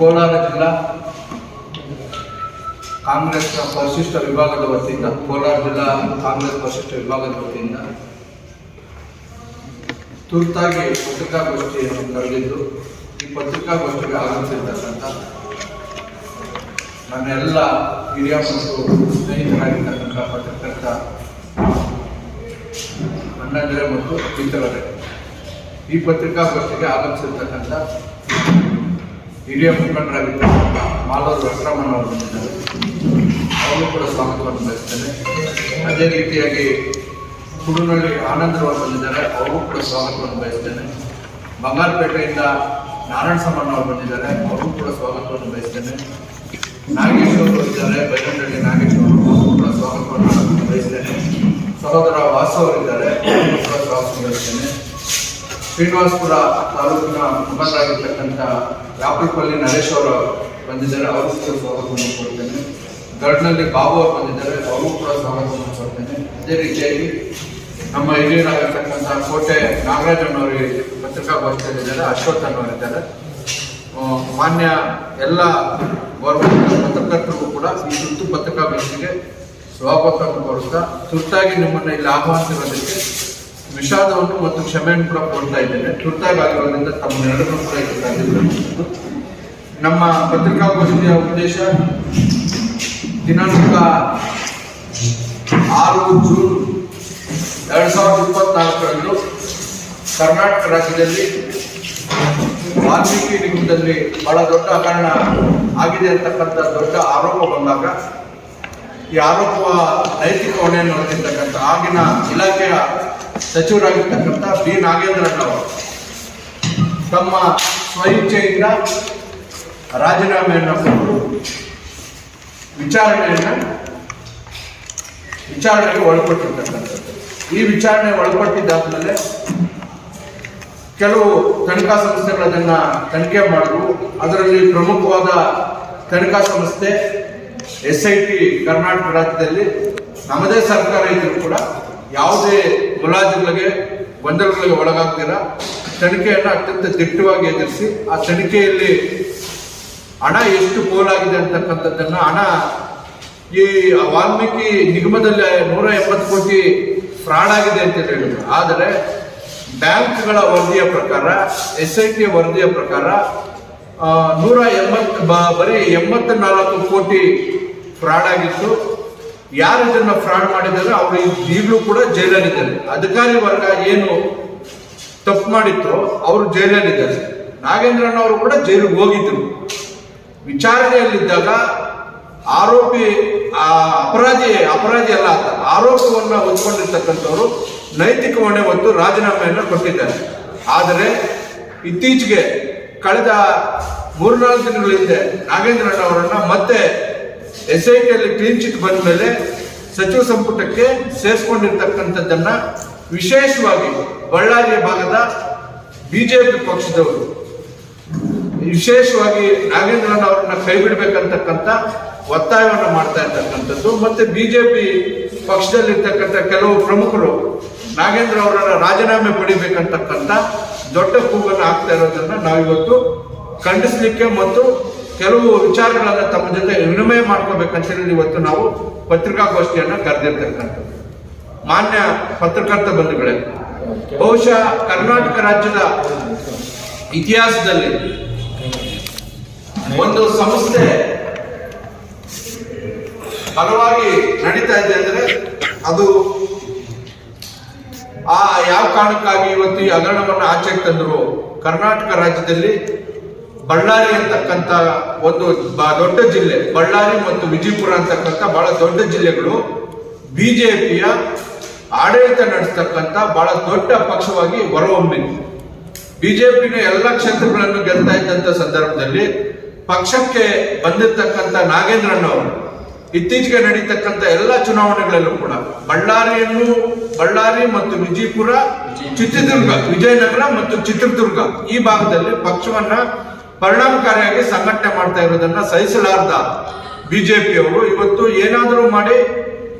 ಕೋಲಾರ ಜಿಲ್ಲಾ ಕಾಂಗ್ರೆಸ್ ಪರಿಶಿಷ್ಟ ವಿಭಾಗದ ವತಿಯಿಂದ ಕೋಲಾರ ಜಿಲ್ಲಾ ಕಾಂಗ್ರೆಸ್ ಪರಿಶಿಷ್ಟ ವಿಭಾಗದ ವತಿಯಿಂದ ತುರ್ತಾಗಿ ಪತ್ರಿಕಾಗೋಷ್ಠಿಯನ್ನು ಕರೆದಿದ್ದು ಈ ಪತ್ರಿಕಾಗೋಷ್ಠಿಗೆ ಆಗಮಿಸಿರ್ತಕ್ಕಂಥ ನನ್ನ ಎಲ್ಲ ಹಿರಿಯ ಮತ್ತು ಸ್ನೇಹಿತರಾಗಿರ್ತಕ್ಕಂಥ ಪತ್ರಕರ್ತ ಅಣ್ಣಂದಿರೇ ಮತ್ತು ಇತರರೇ, ಈ ಪತ್ರಿಕಾಗೋಷ್ಠಿಗೆ ಆಗಮಿಸಿರ್ತಕ್ಕಂಥ ಹಿರಿಯ ಮುಖಂಡರಾಗಿರ್ತಕ್ಕಂಥ ಮಾಲೂರು ವೆಂಕಟರಮಣ ಅವರು ಬಂದಿದ್ದಾರೆ, ಅವರು ಕೂಡ ಸ್ವಾಗತವನ್ನು ಬಯಸ್ತೇನೆ. ಅದೇ ರೀತಿಯಾಗಿ ಕುಡುನಳ್ಳಿ ಆನಂದರವರು ಬಂದಿದ್ದಾರೆ, ಅವರು ಕೂಡ ಸ್ವಾಗತವನ್ನು ಬಯಸ್ತೇನೆ. ಬಂಗಾರಪೇಟೆಯಿಂದ ನಾರಾಯಣ ಸಮಣ್ಣ ಅವರು ಬಂದಿದ್ದಾರೆ, ಅವರು ಕೂಡ ಸ್ವಾಗತವನ್ನು ಬಯಸ್ತೇನೆ. ನಾಗೇಶ್ ಅವರು ಇದ್ದಾರೆ, ಬೈಗಂಡಳ್ಳಿ ನಾಗೇಶ್ ಅವರು ಕೂಡ ಸ್ವಾಗತವನ್ನು ಬಯಸ್ತೇನೆ. ಸಹೋದರ ವಾಸು ಅವರಿದ್ದಾರೆ, ಅವರು ಕೂಡ ಸ್ವಾಗತ ಬಯಸ್ತೇನೆ. ಶ್ರೀನಿವಾಸಪುರ ತಾಲೂಕಿನ ಮುಖಂಡರಾಗಿರ್ತಕ್ಕಂಥ ಯಾಪಲ್ಪಲ್ಲಿ ನರೇಶ್ ಅವರು ಬಂದಿದ್ದಾರೆ, ಅವರು ಕೂಡ ಸ್ವಾಗತವನ್ನು ಕೊಡ್ತೇನೆ. ಗರ್ಡ್ನಲ್ಲಿ ಬಾಬು ಅವರು ಬಂದಿದ್ದಾರೆ, ಅವರು ಕೂಡ ಸ್ವಾಗತವನ್ನು ಕೊಡ್ತೇನೆ. ಅದೇ ರೀತಿಯಾಗಿ ನಮ್ಮ ಹಿರಿಯರಾಗಿರ್ತಕ್ಕಂಥ ಕೋಟೆ ನಾಗರಾಜಣ್ಣವರಿಗೆ ಪತ್ರಿಕಾಗೋಷ್ಠಿಯಲ್ಲಿದ್ದಾರೆ, ಅಶ್ವಥ್ ಅನ್ನೋರಿದ್ದಾರೆ. ಮಾನ್ಯ ಎಲ್ಲ ಗೌರ್ಮೆಂಟ್ ಪತ್ರಕರ್ತರಿಗೂ ಕೂಡ ಈ ತುರ್ತು ಪತ್ರಿಕಾಗೋಷ್ಠಿಗೆ ಸ್ವಾಗತವನ್ನು ಕೋರುತ್ತಾ ತುರ್ತಾಗಿ ನಿಮ್ಮನ್ನು ಇಲ್ಲಿ ಆಹ್ವಾನಿಸಿರೋದಕ್ಕೆ ವಿಷಾದವನ್ನು ಮತ್ತು ಕ್ಷಮೆಯನ್ನು ಕೂಡ ಕೋರ್ತಾ ಇದ್ದೇನೆ. ತುರ್ತಾಗಿ ಆಗಿರೋದ್ರಿಂದ ತಮ್ಮನ್ನೆಲ್ಲರೂ ಕೂಡ ಇದು ನಮ್ಮ ಪತ್ರಿಕಾಗೋಷ್ಠಿಯ ಉದ್ದೇಶ ದಿನಾಂಕ 6 ಜೂನ್ 2024ರಂದು ಕರ್ನಾಟಕ ರಾಜ್ಯದಲ್ಲಿ ವಾಲ್ಮೀಕಿ ನಿಗಮದಲ್ಲಿ ಬಹಳ ದೊಡ್ಡ ಹಗರಣ ಆಗಿದೆ ಅಂತಕ್ಕಂಥ ದೊಡ್ಡ ಆರೋಪ ಬಂದಾಗ ಈ ಆರೋಪ ನೈತಿಕ ಹೊಣೆಯನ್ನು ಹೊಂದಿರ್ತಕ್ಕಂಥ ಆಗಿನ ಇಲಾಖೆಯ ಸಚಿವರಾಗಿರ್ತಕ್ಕಂಥ ಬಿ ನಾಗೇಂದ್ರಣ್ಣವರು ತಮ್ಮ ಸ್ವಇಚ್ಛೆಯಿಂದ ರಾಜೀನಾಮೆಯನ್ನು ಕೊಟ್ಟು ವಿಚಾರಣೆಗೆ ಒಳಪಟ್ಟಿರ್ತಕ್ಕಂಥದ್ದು. ಈ ವಿಚಾರಣೆ ಒಳಪಟ್ಟಿದ್ದಾದ್ಮೇಲೆ ಕೆಲವು ತನಿಖಾ ಸಂಸ್ಥೆಗಳು ಅದನ್ನು ತನಿಖೆ ಮಾಡಿದ್ರು. ಅದರಲ್ಲಿ ಪ್ರಮುಖವಾದ ತನಿಖಾ ಸಂಸ್ಥೆ SIT ಕರ್ನಾಟಕ ರಾಜ್ಯದಲ್ಲಿ ನಮ್ಮದೇ ಸರ್ಕಾರ ಇದ್ರೂ ಕೂಡ ಯಾವುದೇ ಮುಲಾಜಿಗಳಿಗೆ ಗೊಂದಲಗಳಿಗೆ ಒಳಗಾಗ್ತೀರಾ ತನಿಖೆಯನ್ನು ಅತ್ಯಂತ ದಿಟ್ಟವಾಗಿ ಎದುರಿಸಿ ಆ ತನಿಖೆಯಲ್ಲಿ ಹಣ ಎಷ್ಟು ಪೋಲಾಗಿದೆ ಅಂತಕ್ಕಂಥದ್ದನ್ನು ಹಣ ಈ ವಾಲ್ಮೀಕಿ ನಿಗಮದಲ್ಲಿ 180 ಕೋಟಿ ಫ್ರಾಡ್ ಆಗಿದೆ ಅಂತ ಹೇಳಿದ್ರು. ಆದರೆ ಬ್ಯಾಂಕ್ಗಳ ವರದಿಯ ಪ್ರಕಾರ SIT ವರದಿಯ ಪ್ರಕಾರ 184 ಕೋಟಿ ಫ್ರಾಡ್ ಆಗಿತ್ತು. ಯಾರು ಇದನ್ನು ಫ್ರಾಡ್ ಮಾಡಿದ್ದಾರೆ ಅವರು ಈಗಲೂ ಕೂಡ ಜೈಲಲ್ಲಿದ್ದಾರೆ. ಅಧಿಕಾರಿ ವರ್ಗ ಏನು ತಪ್ಪು ಮಾಡಿತ್ತು ಅವರು ಜೈಲಲ್ಲಿದ್ದಾರೆ. ನಾಗೇಂದ್ರಣ್ಣವರು ಕೂಡ ಜೈಲಿಗೆ ಹೋಗಿದ್ರು. ವಿಚಾರಣೆಯಲ್ಲಿದ್ದಾಗ ಆರೋಪಿ ಅಪರಾಧಿ ಅಲ್ಲ ಅಂತ ಆರೋಪವನ್ನು ಹೊಂದ್ಕೊಂಡಿರ್ತಕ್ಕಂಥವರು ನೈತಿಕ ಹೊಣೆ ಹೊತ್ತು ರಾಜೀನಾಮೆಯನ್ನು ಕೊಟ್ಟಿದ್ದಾರೆ. ಆದರೆ ಇತ್ತೀಚೆಗೆ ಕಳೆದ 3-4 ದಿನಗಳ ಹಿಂದೆ ನಾಗೇಂದ್ರಣ್ಣವರನ್ನ ಮತ್ತೆ SITಯಲ್ಲಿ ಕ್ಲೀನ್ ಚಿಟ್ ಬಂದ ಮೇಲೆ ಸಚಿವ ಸಂಪುಟಕ್ಕೆ ಸೇರಿಸಿಕೊಂಡಿರ್ತಕ್ಕಂಥದ್ದನ್ನ ವಿಶೇಷವಾಗಿ ಬಳ್ಳಾರಿಯ ಭಾಗದ ಬಿಜೆಪಿ ಪಕ್ಷದವರು ವಿಶೇಷವಾಗಿ ನಾಗೇಂದ್ರಣ್ಣವರನ್ನ ಕೈ ಬಿಡಬೇಕಂತಕ್ಕಂಥ ಒತ್ತಾಯವನ್ನು ಮಾಡ್ತಾ ಇರ್ತಕ್ಕಂಥದ್ದು. ಮತ್ತೆ ಬಿಜೆಪಿ ಪಕ್ಷದಲ್ಲಿರ್ತಕ್ಕಂಥ ಕೆಲವು ಪ್ರಮುಖರು ನಾಗೇಂದ್ರ ಅವರ ರಾಜೀನಾಮೆ ಪಡಿಬೇಕಂತಕ್ಕಂಥ ದೊಡ್ಡ ಕೂಗನ್ನು ಹಾಕ್ತಾ ಇರೋದನ್ನ ನಾವಿವತ್ತು ಖಂಡಿಸಲಿಕ್ಕೆ ಮತ್ತು ಕೆಲವು ವಿಚಾರಗಳನ್ನು ತಮ್ಮ ಜೊತೆ ವಿನಿಮಯ ಮಾಡ್ಕೋಬೇಕಂತ ಹೇಳಿ ಇವತ್ತು ನಾವು ಪತ್ರಿಕಾಗೋಷ್ಠಿಯನ್ನು ಕರೆದಿರ್ತಕ್ಕಂಥದ್ದು. ಮಾನ್ಯ ಪತ್ರಕರ್ತ ಬಂಧುಗಳೇ, ಬಹುಶಃ ಕರ್ನಾಟಕ ರಾಜ್ಯದ ಇತಿಹಾಸದಲ್ಲಿ ಒಂದು ಸಂಸ್ಥೆ ಬಲವಾಗಿ ನಡೀತಾ ಇದೆ ಅಂದ್ರೆ ಅದು ಯಾವ ಕಾರಣಕ್ಕಾಗಿ ಇವತ್ತು ಈ ಹಗರಣವನ್ನು ಆಚೆಗೆ ತಂದರು. ಕರ್ನಾಟಕ ರಾಜ್ಯದಲ್ಲಿ ಬಳ್ಳಾರಿ ಅಂತಕ್ಕಂಥ ಒಂದು ದೊಡ್ಡ ಜಿಲ್ಲೆ, ಬಳ್ಳಾರಿ ಮತ್ತು ವಿಜಯಪುರ ಅಂತಕ್ಕಂಥ ಬಹಳ ದೊಡ್ಡ ಜಿಲ್ಲೆಗಳು ಬಿಜೆಪಿಯ ಆಡಳಿತ ನಡೆಸ್ತಕ್ಕಂಥ ಬಹಳ ದೊಡ್ಡ ಪಕ್ಷವಾಗಿ ಹೊರಹೊಮ್ಮಿದೆ. ಬಿಜೆಪಿನ ಎಲ್ಲ ಕ್ಷೇತ್ರಗಳನ್ನು ಗೆಲ್ತಾ ಇದ್ದಂಥ ಸಂದರ್ಭದಲ್ಲಿ ಪಕ್ಷಕ್ಕೆ ಬಂದಿರತಕ್ಕಂಥ ನಾಗೇಂದ್ರಣ್ಣವರು ಇತ್ತೀಚೆಗೆ ನಡೀತಕ್ಕಂಥ ಎಲ್ಲ ಚುನಾವಣೆಗಳಲ್ಲೂ ಕೂಡ ಬಳ್ಳಾರಿ ಮತ್ತು ವಿಜಯಪುರ, ಚಿತ್ರದುರ್ಗ, ವಿಜಯನಗರ ಮತ್ತು ಚಿತ್ರದುರ್ಗ ಈ ಭಾಗದಲ್ಲಿ ಪಕ್ಷವನ್ನ ಪರಿಣಾಮಕಾರಿಯಾಗಿ ಸಂಘಟನೆ ಮಾಡ್ತಾ ಇರೋದನ್ನ ಸಹಿಸಲಾರ್ದ ಬಿಜೆಪಿಯವರು ಇವತ್ತು ಏನಾದರೂ ಮಾಡಿ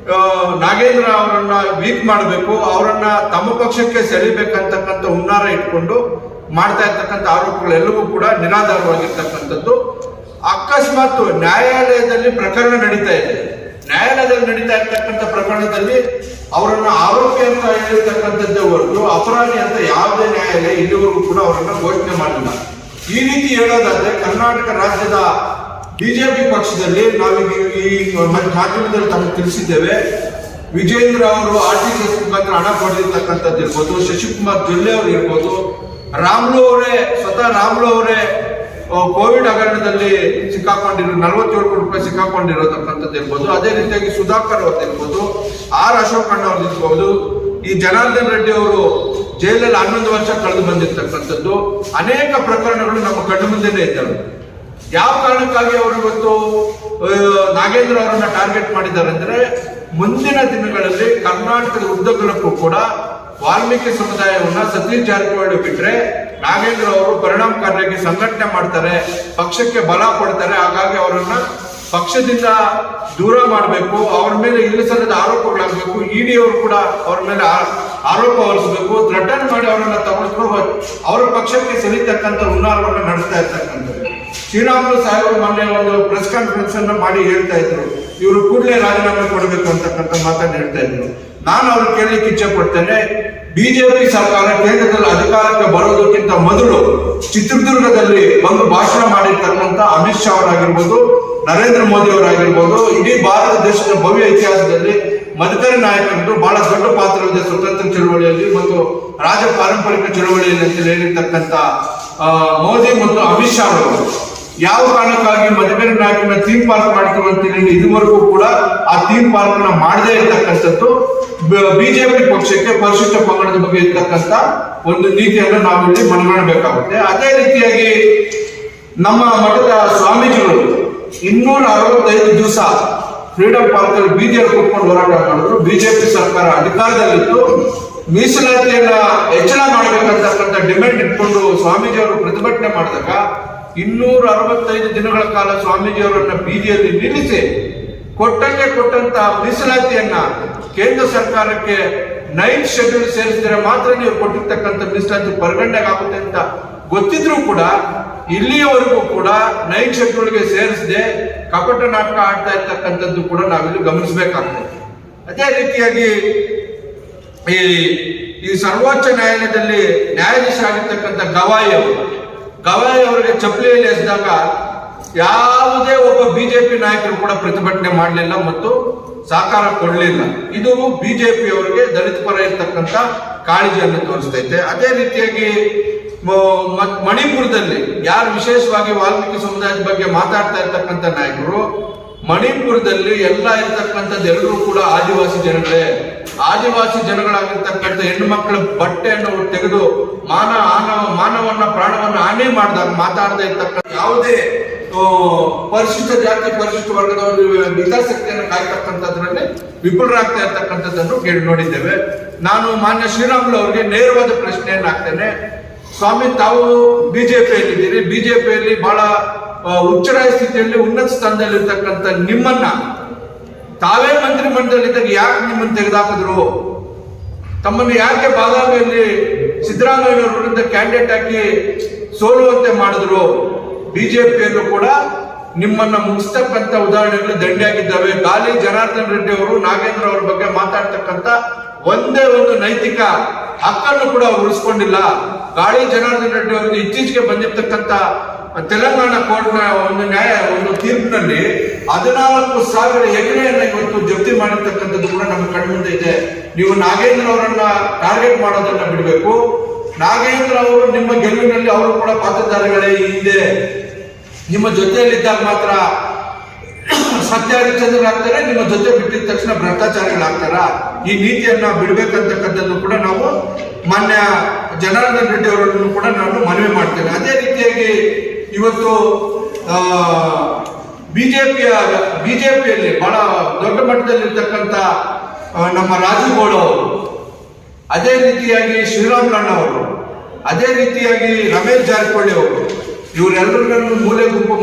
ನಾಗೇಂದ್ರ ಅವರನ್ನ ವೀಕ್ ಮಾಡಬೇಕು, ಅವರನ್ನ ತಮ್ಮ ಪಕ್ಷಕ್ಕೆ ಸೆಳಿಬೇಕಂತಕ್ಕಂಥ ಹುನ್ನಾರ ಇಟ್ಕೊಂಡು ಮಾಡ್ತಾ ಇರ್ತಕ್ಕಂಥ ಆರೋಪಗಳೆಲ್ಲವೂ ಕೂಡ ನಿರಾಧಾರವಾಗಿರ್ತಕ್ಕಂಥದ್ದು. ಅಕಸ್ಮಾತ್ ನ್ಯಾಯಾಲಯದಲ್ಲಿ ಪ್ರಕರಣ ನಡೀತಾ ಇದೆ, ನ್ಯಾಯಾಲಯದಲ್ಲಿ ನಡೀತಾ ಇರ್ತಕ್ಕಂಥ ಪ್ರಕರಣದಲ್ಲಿ ಅವರನ್ನ ಆರೋಪಿ ಅಂತ ಹೇಳಿರ್ತಕ್ಕಂಥದ್ದೇ ಹೊರತು ಅಪರಾಧಿ ಅಂತ ಯಾವುದೇ ನ್ಯಾಯಾಲಯ ಇಲ್ಲಿವರೆಗೂ ಕೂಡ ಅವರನ್ನ ಘೋಷಣೆ ಮಾಡಿಲ್ಲ. ಈ ರೀತಿ ಹೇಳೋದಾದ್ರೆ ಕರ್ನಾಟಕ ರಾಜ್ಯದ ಬಿಜೆಪಿ ಪಕ್ಷದಲ್ಲಿ ನಾವೀಗ ಈ ಮಾಧ್ಯಮದಲ್ಲಿ ತಮಗೆ ತಿಳಿಸಿದ್ದೇವೆ. ವಿಜೇಂದ್ರ ಅವರು RTGS ಮುಖಾಂತರ ಹಣ ಪಡೆದಿರ್ತಕ್ಕಂಥದ್ದು ಇರ್ಬೋದು, ಶಶಿಕುಮಾರ್ ಜೊಲ್ಲೆ ಅವರು ಇರ್ಬೋದು, ಸ್ವತಃ ರಾಮ್ಲು ಅವರೇ ಕೋವಿಡ್ ಹಗರಣದಲ್ಲಿ ಸಿಕ್ಕಾಕೊಂಡಿರೋ 47 ಕೋಟಿ ರೂಪಾಯಿ ಸಿಕ್ಕಾಕೊಂಡಿರೋತಕ್ಕಂಥದ್ದು ಇರ್ಬೋದು. ಅದೇ ರೀತಿಯಾಗಿ ಸುಧಾಕರ್ ಅವ್ರದ್ದು ಇರ್ಬೋದು, ಅಶೋಕಣ್ಣ ಅವ್ರದ್ದು ಇರ್ಬೋದು, ಈ ಜನಾರ್ದನ್ ರೆಡ್ಡಿ ಅವರು ಜೈಲಲ್ಲಿ 11 ವರ್ಷ ಕಳೆದು ಬಂದಿರ್ತಕ್ಕಂಥದ್ದು ಅನೇಕ ಪ್ರಕರಣಗಳು ನಮ್ಮ ಕಣ್ಣು ಮುಂದೆನೇ ಇದ್ದಾವೆ. ಯಾವ ಕಾರಣಕ್ಕಾಗಿ ಅವರು ಇವತ್ತು ನಾಗೇಂದ್ರ ಅವರನ್ನ ಟಾರ್ಗೆಟ್ ಮಾಡಿದ್ದಾರೆ ಅಂದ್ರೆ, ಮುಂದಿನ ದಿನಗಳಲ್ಲಿ ಕರ್ನಾಟಕದ ಉದ್ದಗಲಕ್ಕೂ ಕೂಡ ವಾಲ್ಮೀಕಿ ಸಮುದಾಯವನ್ನ ಸತೀಶ್ ಜಾರಕಿಹೊಳಿ ಬಿಟ್ರೆ ನಾಗೇಂದ್ರ ಅವರು ಪರಿಣಾಮಕಾರಿಯಾಗಿ ಸಂಘಟನೆ ಮಾಡ್ತಾರೆ, ಪಕ್ಷಕ್ಕೆ ಬಲ ಕೊಡ್ತಾರೆ. ಹಾಗಾಗಿ ಅವರನ್ನ ಪಕ್ಷದಿಂದ ದೂರ ಮಾಡಬೇಕು, ಅವ್ರ ಮೇಲೆ ಇಲ್ಲಸಲ್ಲದ ಆರೋಪಗಳಾಗಬೇಕು. ಇಡಿ ಅವರು ಕೂಡ ಅವ್ರ ಮೇಲೆ ಆರೋಪ ಹೊರಿಸಬೇಕು, ಥ್ರೆಟನ್ ಮಾಡಿ ಅವರನ್ನ ತಗೊಂಡು ಅವರ ಪಕ್ಷಕ್ಕೆ ಸರಿತಕ್ಕಂಥ ಹುನ್ನಾರವನ್ನು ನಡೆಸ್ತಾ ಇರ್ತಕ್ಕಂಥದ್ದು. ಶ್ರೀರಾಮುಲು ಸಾಹೇಬರು ಮೊನ್ನೆ ಒಂದು ಪ್ರೆಸ್ ಕಾನ್ಫರೆನ್ಸ್ ಅನ್ನ ಮಾಡಿ ಹೇಳ್ತಾ ಇದ್ರು, ಇವರು ಕೂಡಲೇ ರಾಜೀನಾಮೆ ಕೊಡಬೇಕು ಅಂತಕ್ಕಂಥ ಮಾತನ್ನು ಹೇಳ್ತಾ ಇದ್ರು. ನಾನು ಅವ್ರು ಕೇಳಲಿಕ್ಕೆ ಇಚ್ಛೆ ಪಡ್ತೇನೆ, ಬಿಜೆಪಿ ಸರ್ಕಾರ ಕೇಂದ್ರದಲ್ಲಿ ಅಧಿಕಾರಕ್ಕೆ ಬರೋದಕ್ಕಿಂತ ಮೊದಲು ಚಿತ್ರದುರ್ಗದಲ್ಲಿ ಒಂದು ಭಾಷಣ ಮಾಡಿರ್ತಕ್ಕಂಥ ಅಮಿತ್ ಶಾ ಅವರಾಗಿರ್ಬೋದು, ನರೇಂದ್ರ ಮೋದಿ ಅವರಾಗಿರ್ಬೋದು, ಇಡೀ ಭಾರತ ದೇಶದ ಭವ್ಯ ಇತಿಹಾಸದಲ್ಲಿ ಮದಕರಿ ನಾಯಕರದ್ದು ಬಹಳ ದೊಡ್ಡ ಪಾತ್ರವಿದೆ ಸ್ವತಂತ್ರ ಚಳವಳಿಯಲ್ಲಿ ಮತ್ತು ರಾಜ ಪಾರಂಪರಿಕ ಚಳವಳಿಯಲ್ಲಿ ಅಂತ ಹೇಳಿರ್ತಕ್ಕಂಥ ಮೋದಿ ಮತ್ತು ಅಮಿತ್ ಶಾ ಅವರು ಯಾವ ಕಾರಣಕ್ಕಾಗಿ ಮದಕರಿ ನಾಯಕನ ಥೀಮ್ ಪಾರ್ಕ್ ಮಾಡ್ತೀವಿ ಅಂತ ಹೇಳಿ ಇದುವರೆಗೂ ಕೂಡ ಆ ಥೀಮ್ ಪಾರ್ಕ್ ನ ಮಾಡದೇ ಇರತಕ್ಕಂಥದ್ದು ಬಿಜೆಪಿ ಪಕ್ಷಕ್ಕೆ ಪರಿಶಿಷ್ಟ ಪಂಗಡದ ಬಗ್ಗೆ ಇರ್ತಕ್ಕಂಥ ಒಂದು ನೀತಿಯನ್ನು ನಾವಿಲ್ಲಿ ಮನಗಾಣಬೇಕಾಗುತ್ತೆ. ಅದೇ ರೀತಿಯಾಗಿ ನಮ್ಮ ಮಠದ ಸ್ವಾಮೀಜಿಗಳು 265 ದಿವಸ ಫ್ರೀಡಂ ಪಾರ್ಕ್ ಅಲ್ಲಿ ಬೀದಿಯಲ್ಲಿ ಕೂತ್ಕೊಂಡು ಹೋರಾಟ ಮಾಡಿದ್ರು. ಬಿಜೆಪಿ ಸರ್ಕಾರ ಅಧಿಕಾರದಲ್ಲಿತ್ತು, ಮೀಸಲಾತಿಯನ್ನ ಹೆಚ್ಚಳ ಮಾಡಬೇಕಂತಕ್ಕಂಥ ಡಿಮ್ಯಾಂಡ್ ಇಟ್ಕೊಂಡು ಸ್ವಾಮೀಜಿಯವರು ಪ್ರತಿಭಟನೆ ಮಾಡಿದಾಗ 265 ದಿನಗಳ ಕಾಲ ಸ್ವಾಮೀಜಿಯವರನ್ನ ಬೀದಿಯಲ್ಲಿ ನಿಲ್ಲಿಸಿ ಕೊಟ್ಟಂತ ಮೀಸಲಾತಿಯನ್ನ ಕೇಂದ್ರ ಸರ್ಕಾರಕ್ಕೆ 9th ಶೆಡ್ಯೂಲ್ ಸೇರಿಸಿದ್ರೆ ಮಾತ್ರ ನೀವು ಕೊಟ್ಟಿರ್ತಕ್ಕಂಥ ಮೀಸಲಾತಿ ಪರಿಗಣನೆಗೆ ಆಗುತ್ತೆ ಅಂತ ಗೊತ್ತಿದ್ರು ಕೂಡ ಇಲ್ಲಿಯವರೆಗೂ ಕೂಡ 9th ಶೆಡ್ಯೂಲ್ಗೆ ಸೇರಿಸದೆ ಕಪಟ ನಾಟಕ ಆಡ್ತಾ ಇರ್ತಕ್ಕಂಥದ್ದು ಕೂಡ ನಾವಿಲ್ಲಿ ಗಮನಿಸಬೇಕಾಗ್ತದೆ. ಅದೇ ರೀತಿಯಾಗಿ ಈ ಸರ್ವೋಚ್ಚ ನ್ಯಾಯಾಲಯದಲ್ಲಿ ನ್ಯಾಯಾಧೀಶ ಆಗಿರ್ತಕ್ಕಂಥ ಗವಾಯಿ ಅವರಿಗೆ ಚಪ್ಪಲಿಯಲ್ಲಿ ಎಸೆದಾಗ ಯಾವುದೇ ಒಬ್ಬ ಬಿಜೆಪಿ ನಾಯಕರು ಕೂಡ ಪ್ರತಿಭಟನೆ ಮಾಡಲಿಲ್ಲ ಮತ್ತು ಸಹಕಾರ ಕೊಡಲಿಲ್ಲ. ಇದು ಬಿಜೆಪಿ ಅವರಿಗೆ ದಲಿತ ಪರ ಇರ್ತಕ್ಕಂಥ ಕಾಳಜಿಯನ್ನು ತೋರಿಸ್ತೈತೆ. ಅದೇ ರೀತಿಯಾಗಿ ಮಣಿಪುರದಲ್ಲಿ ಯಾರು ವಿಶೇಷವಾಗಿ ವಾಲ್ಮೀಕಿ ಸಮುದಾಯದ ಬಗ್ಗೆ ಮಾತಾಡ್ತಾ ಇರ್ತಕ್ಕಂಥ ನಾಯಕರು, ಮಣಿಪುರದಲ್ಲಿ ಎಲ್ಲ ಇರ್ತಕ್ಕಂಥದ್ದು ಎಲ್ಲರೂ ಕೂಡ ಆದಿವಾಸಿ ಜನಗಳೇ. ಆದಿವಾಸಿ ಜನಗಳಾಗಿರ್ತಕ್ಕಂಥ ಹೆಣ್ಣು ಮಕ್ಕಳ ಬಟ್ಟೆಯನ್ನು ತೆಗೆದು ಮಾನವನ್ನ ಪ್ರಾಣವನ್ನು ಹಾನಿ ಮಾಡಿದಾಗ ಮಾತಾಡದೇ ಇರ್ತಕ್ಕಂಥ ಯಾವುದೇ ಪರಿಶಿಷ್ಟ ಜಾತಿ ಪರಿಶಿಷ್ಟ ವರ್ಗದವರು ಹಿತಾಸಕ್ತಿಯನ್ನು ಕಾಯ್ತಕ್ಕಂಥದ್ರಲ್ಲಿ ವಿಫಲರಾಗ್ತಾ ಇರ್ತಕ್ಕಂಥದ್ದನ್ನು ಕೇಳಿ ನೋಡಿದ್ದೇವೆ. ನಾನು ಮಾನ್ಯ ಶ್ರೀರಾಮುಲು ಅವರಿಗೆ ನೇರವಾದ ಪ್ರಶ್ನೆಯನ್ನು ಹಾಕ್ತೇನೆ. ಸ್ವಾಮಿ, ತಾವು ಬಿಜೆಪಿಯಲ್ಲಿದ್ದೀರಿ, ಬಿಜೆಪಿಯಲ್ಲಿ ಬಹಳ ಉಚ್ಚರಾಯ ಸ್ಥಿತಿಯಲ್ಲಿ ಉನ್ನತ ಸ್ಥಾನದಲ್ಲಿ ಇರ್ತಕ್ಕಂಥ ನಿಮ್ಮನ್ನ ತಾವೇ ಮಂತ್ರಿ ಮಂಡಲದಲ್ಲಿದ್ದಾಗ ಯಾಕೆ ನಿಮ್ಮನ್ನು ತೆಗೆದುಹಾಕಿದ್ರು? ತಮ್ಮನ್ನು ಯಾಕೆ ಬಾದಾಮಿಯಲ್ಲಿ ಸಿದ್ದರಾಮಯ್ಯ ವಿರುದ್ಧ ಕ್ಯಾಂಡಿಡೇಟ್ ಹಾಕಿ ಸೋಲುವಂತೆ ಮಾಡಿದ್ರು? ಬಿಜೆಪಿಯಲ್ಲೂ ಕೂಡ ನಿಮ್ಮನ್ನ ಮುಗಿಸ್ತಕ್ಕಂಥ ಉದಾಹರಣೆಗಳು ದಂಡೆಯಾಗಿದ್ದಾವೆ. ಗಾಲಿ ಜನಾರ್ದನ್ ರೆಡ್ಡಿ ಅವರು ನಾಗೇಂದ್ರ ಅವರ ಬಗ್ಗೆ ಮಾತಾಡ್ತಕ್ಕಂಥ ಒಂದೇ ಒಂದು ನೈತಿಕ ಹಕ್ಕನ್ನು ಕೂಡ ಅವರು ಉಳಿಸ್ಕೊಂಡಿಲ್ಲ. ಗಾಳಿ ಜನಾರ್ದನ್ ರೆಡ್ಡಿ ಅವರಿಗೆ ಇತ್ತೀಚೆಗೆ ಬಂದಿರ್ತಕ್ಕಂಥ ತೆಲಂಗಾಣ ಕೋರ್ಟ್ನ ಒಂದು ತೀರ್ಪಿನಲ್ಲಿ 14,000 ಎಕರೆಯನ್ನ ಇವತ್ತು ಜಪ್ತಿ ಮಾಡಿರ್ತಕ್ಕಂಥದ್ದು ಕೂಡ ನಮ್ಮ ಕಣ್ಮುಂದೆ ಇದೆ. ನೀವು ನಾಗೇಂದ್ರ ಅವರನ್ನ ಟಾರ್ಗೆಟ್ ಮಾಡೋದನ್ನ ಬಿಡಬೇಕು. ನಾಗೇಂದ್ರ ಅವರು ನಿಮ್ಮ ಗೆಲುವಿನಲ್ಲಿ ಅವರು ಕೂಡ ಪಾತ್ರಧಾರಿಗಳೇ. ಹಿಂದೆ ನಿಮ್ಮ ಜೊತೆಯಲ್ಲಿದ್ದಾಗ ಮಾತ್ರ ಸತ್ಯ ಹರಿಶ್ಚಂದ್ರರಾಗ್ತಾರೆ, ನಿಮ್ಮ ಜೊತೆ ಬಿಟ್ಟಿದ ತಕ್ಷಣ ಭ್ರಷ್ಟಾಚಾರಿಗಳಾಗ್ತಾರ. ಈ ನೀತಿಯನ್ನ ಬಿಡ್ಬೇಕಂತಕ್ಕಂಥದ್ದು ಕೂಡ ನಾವು ಮಾನ್ಯ ಜನಾರ್ದನ್ ರೆಡ್ಡಿ ಅವರನ್ನು ಕೂಡ ನಾನು ಮನವಿ ಮಾಡ್ತೇನೆ. ಅದೇ ರೀತಿಯಾಗಿ ಇವತ್ತು ಬಿಜೆಪಿಯಲ್ಲಿ ಬಹಳ ದೊಡ್ಡ ಮಟ್ಟದಲ್ಲಿರ್ತಕ್ಕಂಥ ನಮ್ಮ ರಾಜುಗೌಡ ಅವರು, ಅದೇ ರೀತಿಯಾಗಿ ಶ್ರೀರಾಮುಲು ಅವರು, ಅದೇ ರೀತಿಯಾಗಿ ರಮೇಶ್ ಜಾರಕಿಹೊಳಿ ಅವರು, ಇವರೆಲ್ಲರನ್ನು ಮೂಲೆ ಗುಂಪು